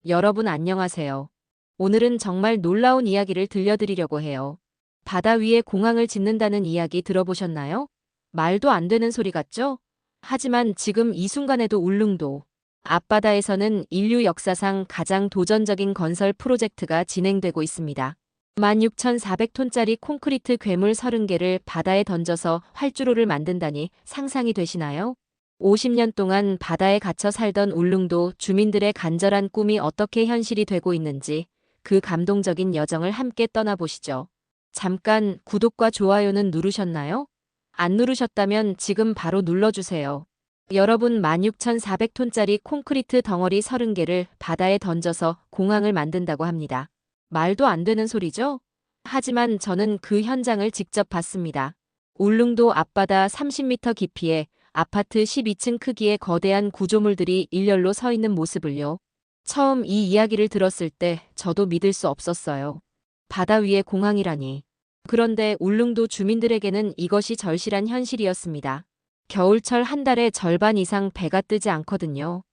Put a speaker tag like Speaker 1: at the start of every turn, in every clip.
Speaker 1: 여러분 안녕하세요. 오늘은 정말 놀라운 이야기를 들려드리려고 해요. 바다 위에 공항을 짓는다는 이야기 들어보셨나요? 말도 안 되는 소리 같죠? 하지만 지금 이 순간에도 울릉도 앞바다에서는 인류 역사상 가장 도전적인 건설 프로젝트가 진행되고 있습니다. 16,400톤짜리 콘크리트 괴물 30개를 바다에 던져서 활주로를 만든다니 상상이 되시나요? 50년 동안 바다에 갇혀 살던 울릉도 주민들의 간절한 꿈이 어떻게 현실이 되고 있는지 그 감동적인 여정을 함께 떠나보시죠. 잠깐 구독과 좋아요는 누르셨나요? 안 누르셨다면 지금 바로 눌러주세요. 여러분 16,400톤짜리 콘크리트 덩어리 30개를 바다에 던져서 공항을 만든다고 합니다. 말도 안 되는 소리죠? 하지만 저는 그 현장을 직접 봤습니다. 울릉도 앞바다 30m 깊이에 아파트 12층 크기의 거대한 구조물들이 일렬로 서 있는 모습을요. 처음 이 이야기를 들었을 때 저도 믿을 수 없었어요. 바다 위에 공항이라니. 그런데 울릉도 주민들에게는 이것이 절실한 현실이었습니다. 겨울철 한 달에 절반 이상 배가 뜨지 않거든요.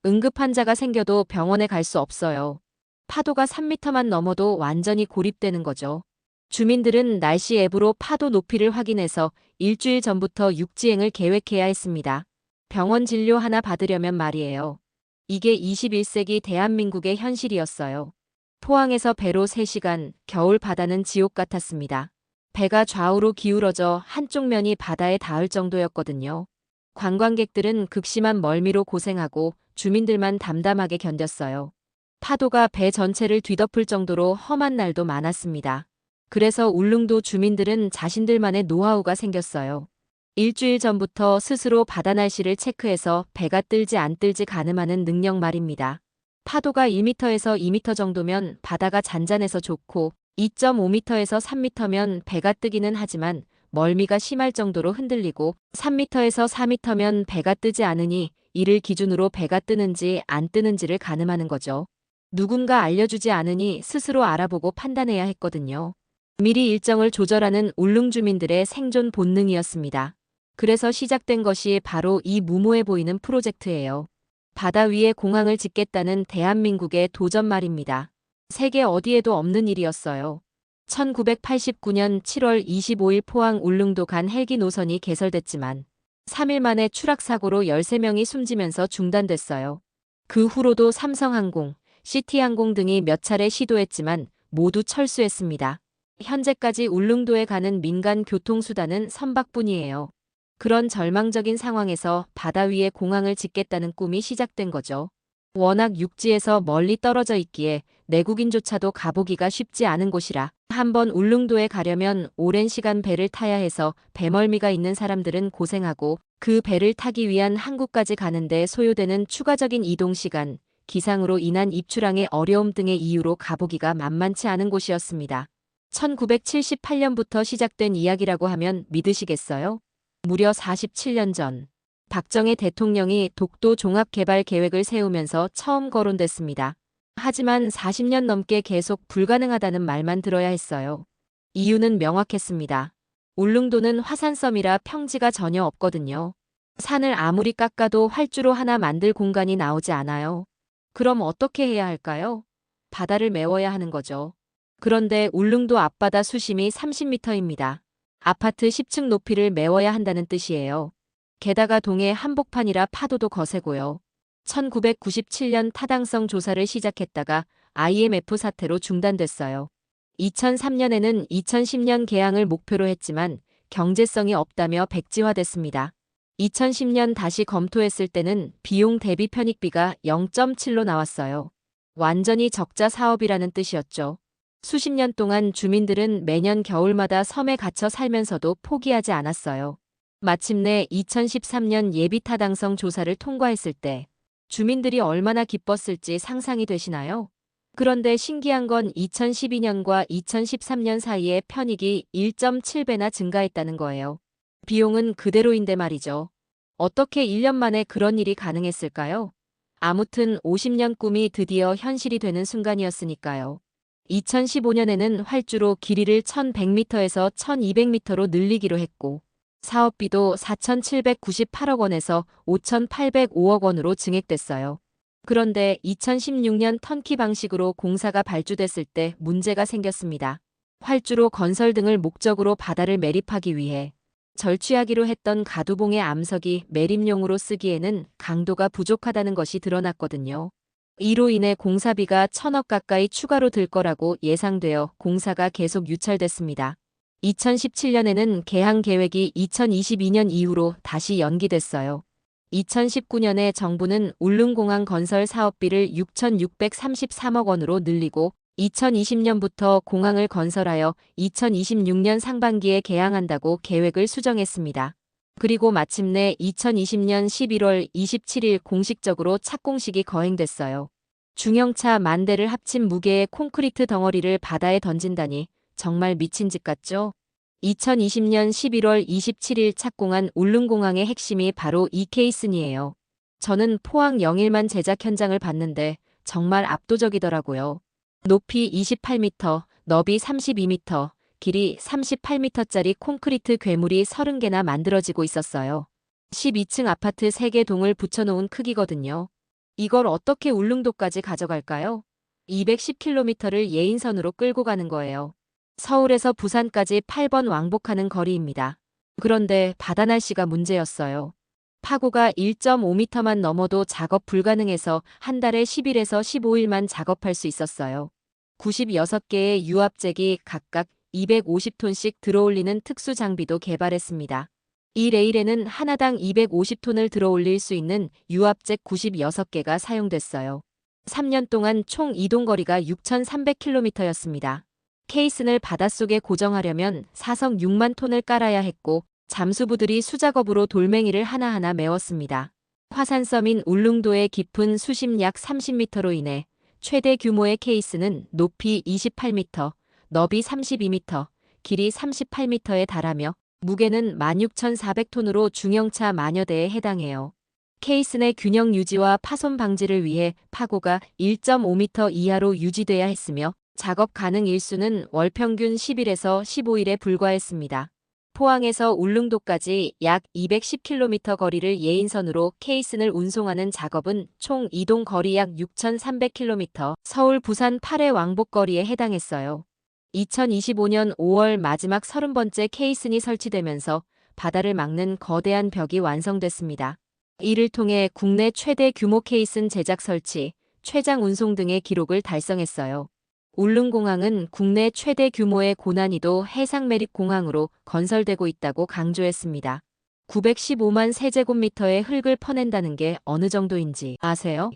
Speaker 1: 응급 환자가 생겨도 병원에 갈 수 없어요. 파도가 3m만 넘어도 완전히 고립되는 거죠. 주민들은 날씨 앱으로 파도 높이를 확인해서 일주일 전부터 육지행을 계획해야 했습니다. 병원 진료 하나 받으려면 말이에요. 이게 21세기 대한민국의 현실이었어요. 포항에서 배로 3시간, 겨울 바다는 지옥 같았습니다. 배가 좌우로 기울어져 한쪽 면이 바다에 닿을 정도였거든요. 관광객들은 극심한 멀미로 고생하고 주민들만 담담하게 견뎠어요. 파도가 배 전체를 뒤덮을 정도로 험한 날도 많았습니다. 그래서 울릉도 주민들은 자신들만의 노하우가 생겼어요. 일주일 전부터 스스로 바다 날씨를 체크해서 배가 뜰지 안 뜰지 가늠하는 능력 말입니다. 파도가 1m에서 2m 정도면 바다가 잔잔해서 좋고 2.5m에서 3m면 배가 뜨기는 하지만 멀미가 심할 정도로 흔들리고 3m에서 4m면 배가 뜨지 않으니 이를 기준으로 배가 뜨는지 안 뜨는지를 가늠하는 거죠. 누군가 알려주지 않으니 스스로 알아보고 판단해야 했거든요. 미리 일정을 조절하는 울릉 주민들의 생존 본능이었습니다. 그래서 시작된 것이 바로 이 무모해 보이는 프로젝트예요. 바다 위에 공항을 짓겠다는 대한민국의 도전 말입니다. 세계 어디에도 없는 일이었어요. 1989년 7월 25일 포항 울릉도 간 헬기 노선이 개설됐지만 3일 만에 추락 사고로 13명이 숨지면서 중단됐어요. 그 후로도 삼성항공, 시티항공 등이 몇 차례 시도했지만 모두 철수했습니다. 현재까지 울릉도에 가는 민간 교통수단은 선박뿐이에요. 그런 절망적인 상황에서 바다 위에 공항을 짓겠다는 꿈이 시작된 거죠. 워낙 육지에서 멀리 떨어져 있기에 내국인조차도 가보기가 쉽지 않은 곳이라 한번 울릉도에 가려면 오랜 시간 배를 타야 해서 배멀미가 있는 사람들은 고생하고 그 배를 타기 위한 항구까지 가는데 소요되는 추가적인 이동시간, 기상으로 인한 입출항의 어려움 등의 이유로 가보기가 만만치 않은 곳이었습니다. 1978년부터 시작된 이야기라고 하면 믿으시겠어요? 무려 47년 전, 박정희 대통령이 독도 종합개발계획을 세우면서 처음 거론됐습니다. 하지만 40년 넘게 계속 불가능하다는 말만 들어야 했어요. 이유는 명확했습니다. 울릉도는 화산섬이라 평지가 전혀 없거든요. 산을 아무리 깎아도 활주로 하나 만들 공간이 나오지 않아요. 그럼 어떻게 해야 할까요? 바다를 메워야 하는 거죠. 그런데 울릉도 앞바다 수심이 30m입니다. 아파트 10층 높이를 메워야 한다는 뜻이에요. 게다가 동해 한복판이라 파도도 거세고요. 1997년 타당성 조사를 시작했다가 IMF 사태로 중단됐어요. 2003년에는 2010년 개항을 목표로 했지만 경제성이 없다며 백지화됐습니다. 2010년 다시 검토했을 때는 비용 대비 편익비가 0.7로 나왔어요. 완전히 적자 사업이라는 뜻이었죠. 수십 년 동안 주민들은 매년 겨울마다 섬에 갇혀 살면서도 포기하지 않았어요. 마침내 2013년 예비타당성 조사를 통과했을 때 주민들이 얼마나 기뻤을지 상상이 되시나요? 그런데 신기한 건 2012년과 2013년 사이에 편익이 1.7배나 증가했다는 거예요. 비용은 그대로인데 말이죠. 어떻게 1년 만에 그런 일이 가능했을까요? 아무튼 50년 꿈이 드디어 현실이 되는 순간이었으니까요. 2015년에는 활주로 길이를 1100m에서 1200m로 늘리기로 했고 사업비도 4,798억 원에서 5,805억 원으로 증액됐어요. 그런데 2016년 턴키 방식으로 공사가 발주됐을 때 문제가 생겼습니다. 활주로 건설 등을 목적으로 바다를 매립하기 위해 절취하기로 했던 가두봉의 암석이 매립용으로 쓰기에는 강도가 부족하다는 것이 드러났거든요. 이로 인해 공사비가 1,000억 가까이 추가로 들 거라고 예상되어 공사가 계속 유찰됐습니다. 2017년에는 개항 계획이 2022년 이후로 다시 연기됐어요. 2019년에 정부는 울릉공항 건설 사업비를 6,633억 원으로 늘리고 2020년부터 공항을 건설하여 2026년 상반기에 개항한다고 계획을 수정했습니다. 그리고 마침내 2020년 11월 27일 공식적으로 착공식이 거행됐어요. 중형차 10,000대를 합친 무게의 콘크리트 덩어리를 바다에 던진다니 정말 미친 짓 같죠? 2020년 11월 27일 착공한 울릉공항의 핵심이 바로 이 케이슨이에요. 저는 포항 영일만 제작 현장을 봤는데 정말 압도적이더라고요. 높이 28m, 너비 32m, 길이 38m짜리 콘크리트 괴물이 30개나 만들어지고 있었어요. 12층 아파트 3개 동을 붙여놓은 크기거든요. 이걸 어떻게 울릉도까지 가져갈까요? 210km를 예인선으로 끌고 가는 거예요. 서울에서 부산까지 8번 왕복하는 거리입니다. 그런데 바다 날씨가 문제였어요. 파고가 1.5m만 넘어도 작업 불가능해서 한 달에 10일에서 15일만 작업할 수 있었어요. 96개의 유압잭이 각각 250톤씩 들어올리는 특수 장비도 개발했습니다. 이 레일에는 하나당 250톤을 들어올릴 수 있는 유압잭 96개가 사용됐어요. 3년 동안 총 이동거리가 6,300km였습니다. 케이슨을 바닷속에 고정하려면 사성 6만 톤을 깔아야 했고 잠수부들이 수작업으로 돌멩이를 하나하나 메웠습니다. 화산섬인 울릉도의 깊은 수심 약 30m로 인해 최대 규모의 케이스는 높이 28m, 너비 32m, 길이 38m에 달하며 무게는 16,400톤으로 중형차 만여 대에 해당해요. 케이슨의 균형 유지와 파손 방지를 위해 파고가 1.5m 이하로 유지돼야 했으며 작업 가능 일수는 월 평균 10일에서 15일에 불과했습니다. 포항에서 울릉도까지 약 210km 거리를 예인선으로 케이슨을 운송하는 작업은 총 이동 거리 약 6,300km, 서울 부산 8회 왕복 거리에 해당했어요. 2025년 5월 마지막 30번째 케이슨이 설치되면서 바다를 막는 거대한 벽이 완성됐습니다. 이를 통해 국내 최대 규모 케이슨 제작 설치, 최장 운송 등의 기록을 달성했어요. 울릉공항은 국내 최대 규모의 고난이도 해상 매립 공항으로 건설되고 있다고 강조했습니다. 915만 세제곱미터의 흙을 퍼낸다는 게 어느 정도인지 아세요?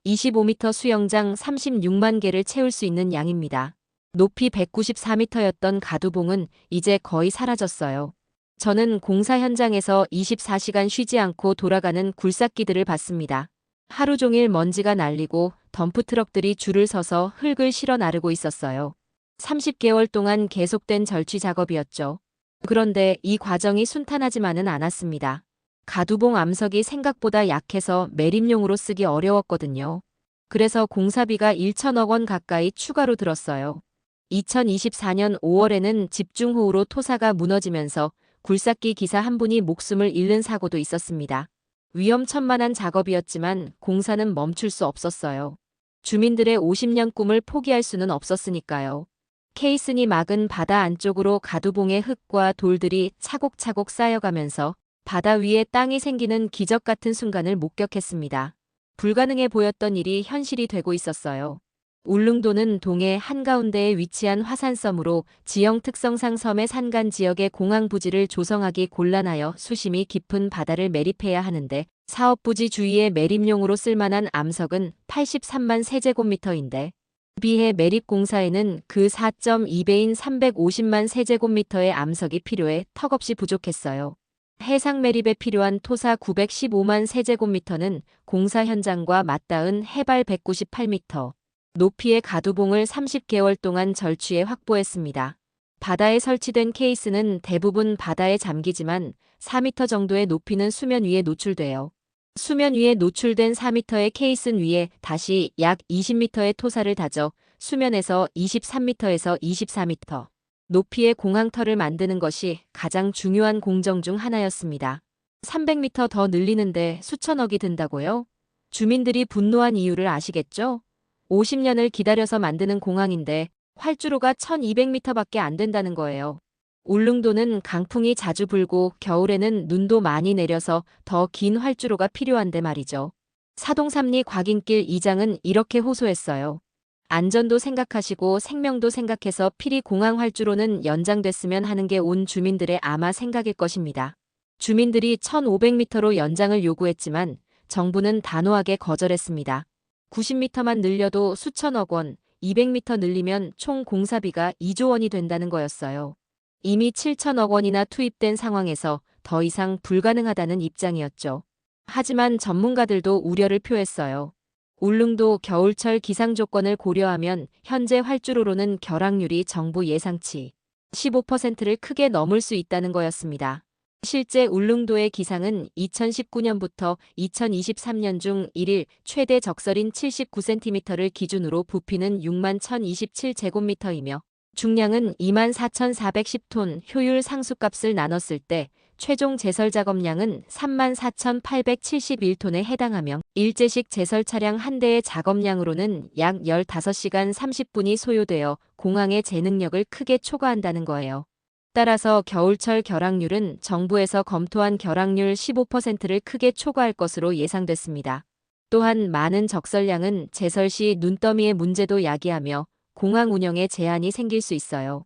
Speaker 1: 25m 수영장 36만 개를 채울 수 있는 양입니다. 높이 194m였던 가두봉은 이제 거의 사라졌어요. 저는 공사 현장에서 24시간 쉬지 않고 돌아가는 굴삭기들을 봤습니다. 하루 종일 먼지가 날리고 덤프트럭들이 줄을 서서 흙을 실어 나르고 있었어요. 30개월 동안 계속된 절취 작업이었죠. 그런데 이 과정이 순탄하지만은 않았습니다. 가두봉 암석이 생각보다 약해서 매립용으로 쓰기 어려웠거든요. 그래서 공사비가 1,000억 원 가까이 추가로 들었어요. 2024년 5월에는 집중호우로 토사가 무너지면서 굴삭기 기사 한 분이 목숨을 잃는 사고도 있었습니다. 위험천만한 작업이었지만 공사는 멈출 수 없었어요. 주민들의 50년 꿈을 포기할 수는 없었으니까요. 케이슨이 막은 바다 안쪽으로 가두봉의 흙과 돌들이 차곡차곡 쌓여가면서 바다 위에 땅이 생기는 기적 같은 순간을 목격했습니다. 불가능해 보였던 일이 현실이 되고 있었어요. 울릉도는 동해 한가운데에 위치한 화산섬으로 지형 특성상 섬의 산간 지역의 공항 부지를 조성하기 곤란하여 수심이 깊은 바다를 매립해야 하는데 사업 부지 주위에 매립용으로 쓸만한 암석은 83만 세제곱미터인데 비해 매립 공사에는 그 4.2배인 350만 세제곱미터의 암석이 필요해 턱없이 부족했어요. 해상 매립에 필요한 토사 915만 세제곱미터는 공사 현장과 맞닿은 해발 198m, 높이의 가두봉을 30개월 동안 절취해 확보했습니다. 바다에 설치된 케이스는 대부분 바다에 잠기지만 4m 정도의 높이는 수면 위에 노출돼요. 수면 위에 노출된 4m의 케이슨 위에 다시 약 20m의 토사를 다져 수면에서 23m에서 24m 높이의 공항터를 만드는 것이 가장 중요한 공정 중 하나였습니다. 300m 더 늘리는데 수천억이 든다고요? 주민들이 분노한 이유를 아시겠죠? 50년을 기다려서 만드는 공항인데 활주로가 1200m밖에 안 된다는 거예요. 울릉도는 강풍이 자주 불고 겨울에는 눈도 많이 내려서 더 긴 활주로가 필요한데 말이죠. 사동삼리 곽인길 이장은 이렇게 호소했어요. 안전도 생각하시고 생명도 생각해서 피리 공항 활주로는 연장됐으면 하는 게 온 주민들의 아마 생각일 것입니다. 주민들이 1500m로 연장을 요구했지만 정부는 단호하게 거절했습니다. 90m만 늘려도 수천억 원, 200m 늘리면 총 공사비가 2조 원이 된다는 거였어요. 이미 7천억 원이나 투입된 상황에서 더 이상 불가능하다는 입장이었죠. 하지만 전문가들도 우려를 표했어요. 울릉도 겨울철 기상 조건을 고려하면 현재 활주로로는 결항률이 정부 예상치 15%를 크게 넘을 수 있다는 거였습니다. 실제 울릉도의 기상은 2019년부터 2023년 중 1일 최대 적설인 79cm를 기준으로 부피는 6만 1027제곱미터이며 중량은 2만 4410톤, 효율 상수값을 나눴을 때 최종 제설 작업량은 3만 4871톤에 해당하며 일제식 제설 차량 한 대의 작업량으로는 약 15시간 30분이 소요되어 공항의 재능력을 크게 초과한다는 거예요. 따라서 겨울철 결항률은 정부에서 검토한 결항률 15%를 크게 초과할 것으로 예상됐습니다. 또한 많은 적설량은 제설 시 눈더미의 문제도 야기하며 공항 운영에 제한이 생길 수 있어요.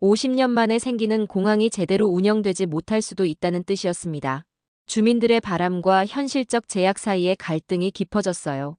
Speaker 1: 50년 만에 생기는 공항이 제대로 운영되지 못할 수도 있다는 뜻이었습니다. 주민들의 바람과 현실적 제약 사이의 갈등이 깊어졌어요.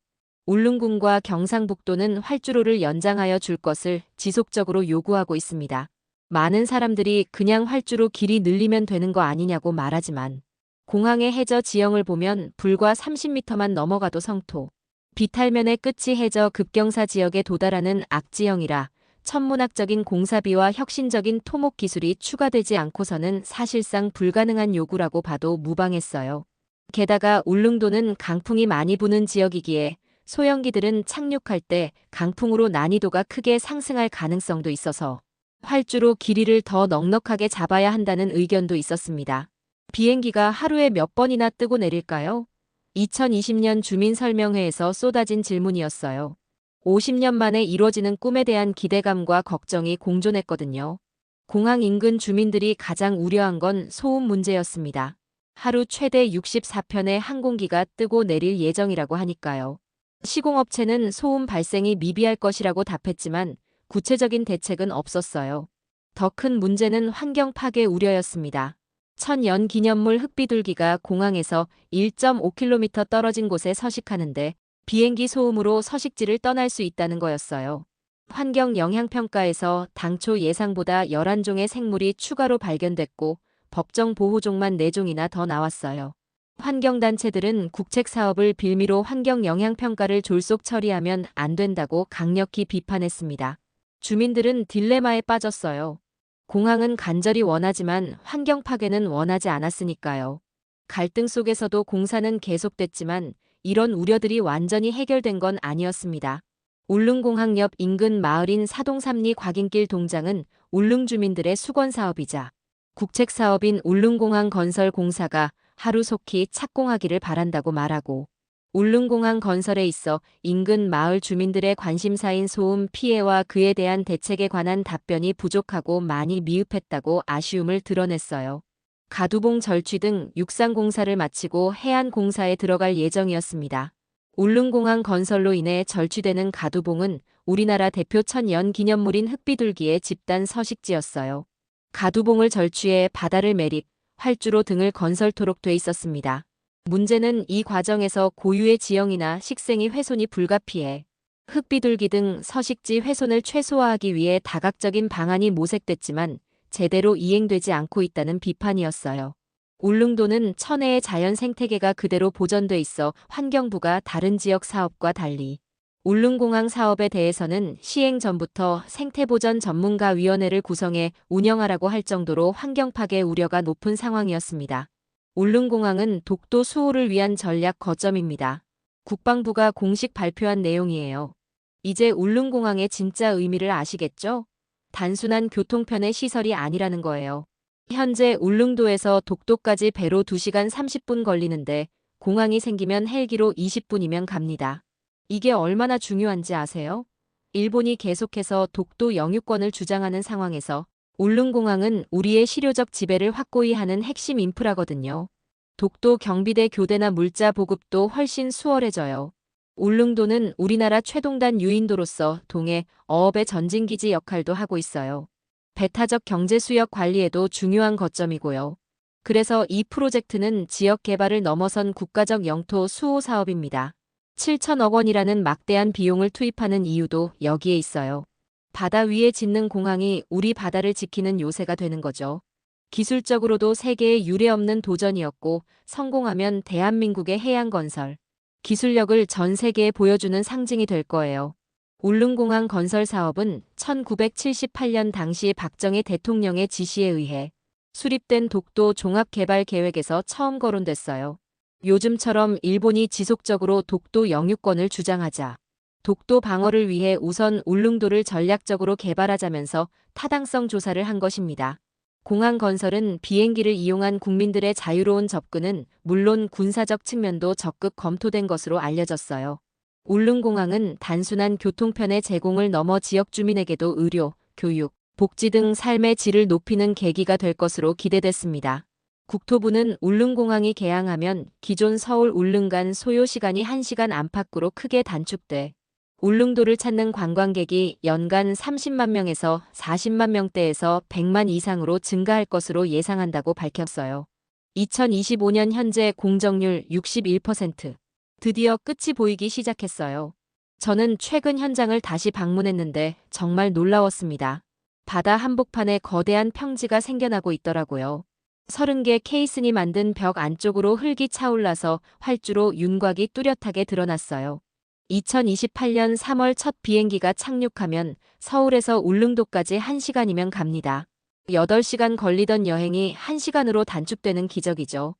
Speaker 1: 울릉군과 경상북도는 활주로를 연장하여 줄 것을 지속적으로 요구하고 있습니다. 많은 사람들이 그냥 활주로 길이 늘리면 되는 거 아니냐고 말하지만 공항의 해저 지형을 보면 불과 30m만 넘어가도 성토, 비탈면의 끝이 해저 급경사 지역에 도달하는 악지형이라 천문학적인 공사비와 혁신적인 토목 기술이 추가되지 않고서는 사실상 불가능한 요구라고 봐도 무방했어요. 게다가 울릉도는 강풍이 많이 부는 지역이기에 소형기들은 착륙할 때 강풍으로 난이도가 크게 상승할 가능성도 있어서 활주로 길이를 더 넉넉하게 잡아야 한다는 의견도 있었습니다. 비행기가 하루에 몇 번이나 뜨고 내릴까요? 2020년 주민설명회에서 쏟아진 질문이었어요. 50년 만에 이루어지는 꿈에 대한 기대감과 걱정이 공존했거든요. 공항 인근 주민들이 가장 우려한 건 소음 문제였습니다. 하루 최대 64편의 항공기가 뜨고 내릴 예정이라고 하니까요. 시공업체는 소음 발생이 미비할 것이라고 답했지만 구체적인 대책은 없었어요. 더 큰 문제는 환경 파괴 우려였습니다. 천연기념물 흙비둘기가 공항에서 1.5km 떨어진 곳에 서식하는데 비행기 소음으로 서식지를 떠날 수 있다는 거였어요. 환경영향평가에서 당초 예상보다 11종의 생물이 추가로 발견됐고 법정 보호종만 4종이나 더 나왔어요. 환경단체들은 국책사업을 빌미로 환경영향평가를 졸속 처리하면 안 된다고 강력히 비판했습니다. 주민들은 딜레마에 빠졌어요. 공항은 간절히 원하지만 환경 파괴는 원하지 않았으니까요. 갈등 속에서도 공사는 계속됐지만 이런 우려들이 완전히 해결된 건 아니었습니다. 울릉공항 옆 인근 마을인 사동삼리 곽인길 동장은 울릉 주민들의 수건사업이자 국책사업인 울릉공항 건설 공사가 하루속히 착공하기를 바란다고 말하고 울릉공항 건설에 있어 인근 마을 주민들의 관심사인 소음 피해와 그에 대한 대책에 관한 답변이 부족하고 많이 미흡했다고 아쉬움을 드러냈어요. 가두봉 절취 등 육상공사를 마치고 해안공사에 들어갈 예정이었습니다. 울릉공항 건설로 인해 절취되는 가두봉은 우리나라 대표 천연기념물인 흙비둘기의 집단 서식지였어요. 가두봉을 절취해 바다를 매립, 활주로 등을 건설토록 돼 있었습니다. 문제는 이 과정에서 고유의 지형이나 식생이 훼손이 불가피해 흙비둘기 등 서식지 훼손을 최소화하기 위해 다각적인 방안이 모색됐지만 제대로 이행되지 않고 있다는 비판이었어요. 울릉도는 천혜의 자연 생태계가 그대로 보존돼 있어 환경부가 다른 지역 사업과 달리 울릉공항 사업에 대해서는 시행 전부터 생태보전 전문가위원회를 구성해 운영하라고 할 정도로 환경파괴 우려가 높은 상황이었습니다. 울릉공항은 독도 수호를 위한 전략 거점입니다. 국방부가 공식 발표한 내용이에요. 이제 울릉공항의 진짜 의미를 아시겠죠? 단순한 교통편의 시설이 아니라는 거예요. 현재 울릉도에서 독도까지 배로 2시간 30분 걸리는데 공항이 생기면 헬기로 20분이면 갑니다. 이게 얼마나 중요한지 아세요? 일본이 계속해서 독도 영유권을 주장하는 상황에서 울릉공항은 우리의 실효적 지배를 확고히 하는 핵심 인프라거든요. 독도 경비대 교대나 물자 보급도 훨씬 수월해져요. 울릉도는 우리나라 최동단 유인도로서 동해 어업의 전진기지 역할도 하고 있어요. 배타적 경제 수역 관리에도 중요한 거점이고요. 그래서 이 프로젝트는 지역 개발을 넘어선 국가적 영토 수호 사업입니다. 7천억 원이라는 막대한 비용을 투입하는 이유도 여기에 있어요. 바다 위에 짓는 공항이 우리 바다를 지키는 요새가 되는 거죠. 기술적으로도 세계에 유례없는 도전이었고 성공하면 대한민국의 해양 건설, 기술력을 전 세계에 보여주는 상징이 될 거예요. 울릉공항 건설 사업은 1978년 당시 박정희 대통령의 지시에 의해 수립된 독도 종합개발계획에서 처음 거론됐어요. 요즘처럼 일본이 지속적으로 독도 영유권을 주장하자 독도 방어를 위해 우선 울릉도를 전략적으로 개발하자면서 타당성 조사를 한 것입니다. 공항 건설은 비행기를 이용한 국민들의 자유로운 접근은 물론 군사적 측면도 적극 검토된 것으로 알려졌어요. 울릉공항은 단순한 교통편의 제공을 넘어 지역 주민에게도 의료, 교육, 복지 등 삶의 질을 높이는 계기가 될 것으로 기대됐습니다. 국토부는 울릉공항이 개항하면 기존 서울 울릉 간 소요 시간이 1시간 안팎으로 크게 단축돼 울릉도를 찾는 관광객이 연간 30만 명에서 40만 명대에서 100만 이상으로 증가할 것으로 예상한다고 밝혔어요. 2025년 현재 공정률 61%. 드디어 끝이 보이기 시작했어요. 저는 최근 현장을 다시 방문했는데 정말 놀라웠습니다. 바다 한복판에 거대한 평지가 생겨나고 있더라고요. 30개 케이슨이 만든 벽 안쪽으로 흙이 차올라서 활주로 윤곽이 뚜렷하게 드러났어요. 2028년 3월 첫 비행기가 착륙하면 서울에서 울릉도까지 1시간이면 갑니다. 8시간 걸리던 여행이 1시간으로 단축되는 기적이죠.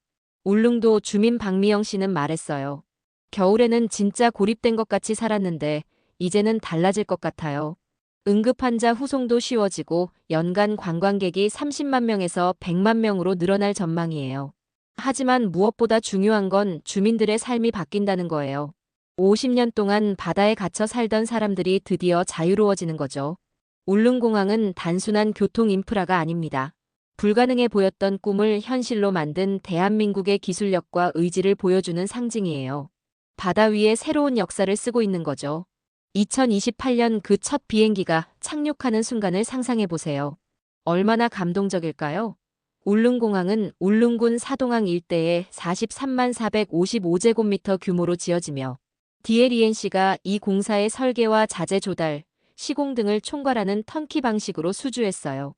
Speaker 1: 울릉도 주민 박미영 씨는 말했어요. 겨울에는 진짜 고립된 것 같이 살았는데 이제는 달라질 것 같아요. 응급환자 후송도 쉬워지고 연간 관광객이 30만 명에서 100만 명으로 늘어날 전망이에요. 하지만 무엇보다 중요한 건 주민들의 삶이 바뀐다는 거예요. 50년 동안 바다에 갇혀 살던 사람들이 드디어 자유로워지는 거죠. 울릉공항은 단순한 교통 인프라가 아닙니다. 불가능해 보였던 꿈을 현실로 만든 대한민국의 기술력과 의지를 보여주는 상징이에요. 바다 위에 새로운 역사를 쓰고 있는 거죠. 2028년 그 첫 비행기가 착륙하는 순간을 상상해 보세요. 얼마나 감동적일까요? 울릉공항은 울릉군 사동항 일대에 43만 455제곱미터 규모로 지어지며 DLENC가 이 공사의 설계와 자재 조달, 시공 등을 총괄하는 턴키 방식으로 수주했어요.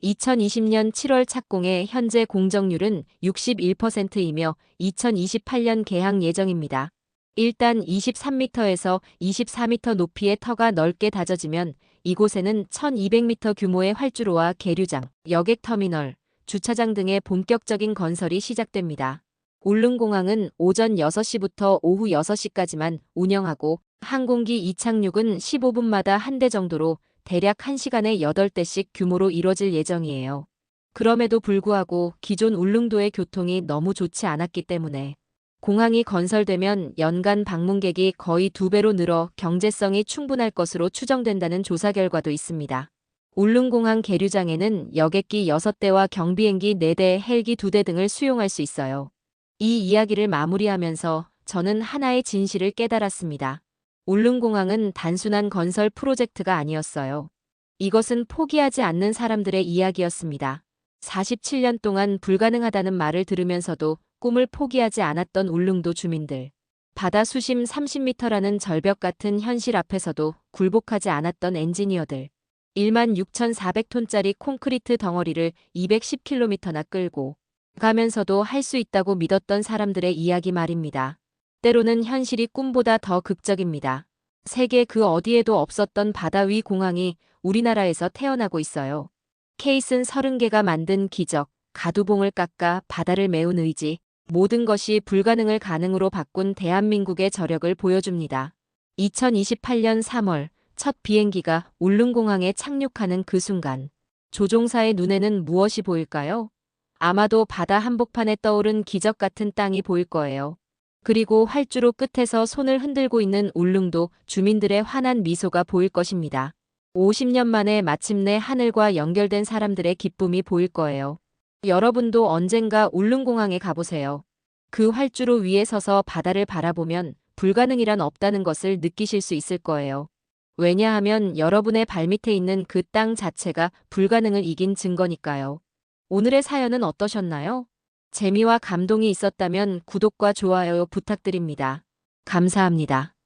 Speaker 1: 2020년 7월 착공해 현재 공정률은 61%이며 2028년 개항 예정입니다. 일단 23m에서 24m 높이의 터가 넓게 다져지면 이곳에는 1200m 규모의 활주로와 계류장, 여객터미널, 주차장 등의 본격적인 건설이 시작됩니다. 울릉공항은 오전 6시부터 오후 6시까지만 운영하고 항공기 이착륙은 15분마다 한 대 정도로 대략 1시간에 8대씩 규모로 이뤄질 예정이에요. 그럼에도 불구하고 기존 울릉도의 교통이 너무 좋지 않았기 때문에 공항이 건설되면 연간 방문객이 거의 2배로 늘어 경제성이 충분할 것으로 추정된다는 조사 결과도 있습니다. 울릉공항 계류장에는 여객기 6대와 경비행기 4대, 헬기 2대 등을 수용할 수 있어요. 이 이야기를 마무리하면서 저는 하나의 진실을 깨달았습니다. 울릉공항은 단순한 건설 프로젝트가 아니었어요. 이것은 포기하지 않는 사람들의 이야기였습니다. 47년 동안 불가능하다는 말을 들으면서도 꿈을 포기하지 않았던 울릉도 주민들. 바다 수심 30m라는 절벽 같은 현실 앞에서도 굴복하지 않았던 엔지니어들. 16,400톤짜리 콘크리트 덩어리를 210km나 끌고 가면서도 할 수 있다고 믿었던 사람들의 이야기 말입니다. 때로는 현실이 꿈보다 더 극적입니다. 세계 그 어디에도 없었던 바다 위 공항이 우리나라에서 태어나고 있어요. 케이슨 30개가 만든 기적, 가두봉을 깎아 바다를 메운 의지, 모든 것이 불가능을 가능으로 바꾼 대한민국의 저력을 보여줍니다. 2028년 3월 첫 비행기가 울릉공항에 착륙하는 그 순간 조종사의 눈에는 무엇이 보일까요? 아마도 바다 한복판에 떠오른 기적 같은 땅이 보일 거예요. 그리고 활주로 끝에서 손을 흔들고 있는 울릉도 주민들의 환한 미소가 보일 것입니다. 50년 만에 마침내 하늘과 연결된 사람들의 기쁨이 보일 거예요. 여러분도 언젠가 울릉공항에 가보세요. 그 활주로 위에 서서 바다를 바라보면 불가능이란 없다는 것을 느끼실 수 있을 거예요. 왜냐하면 여러분의 발밑에 있는 그 땅 자체가 불가능을 이긴 증거니까요. 오늘의 사연은 어떠셨나요? 재미와 감동이 있었다면 구독과 좋아요 부탁드립니다. 감사합니다.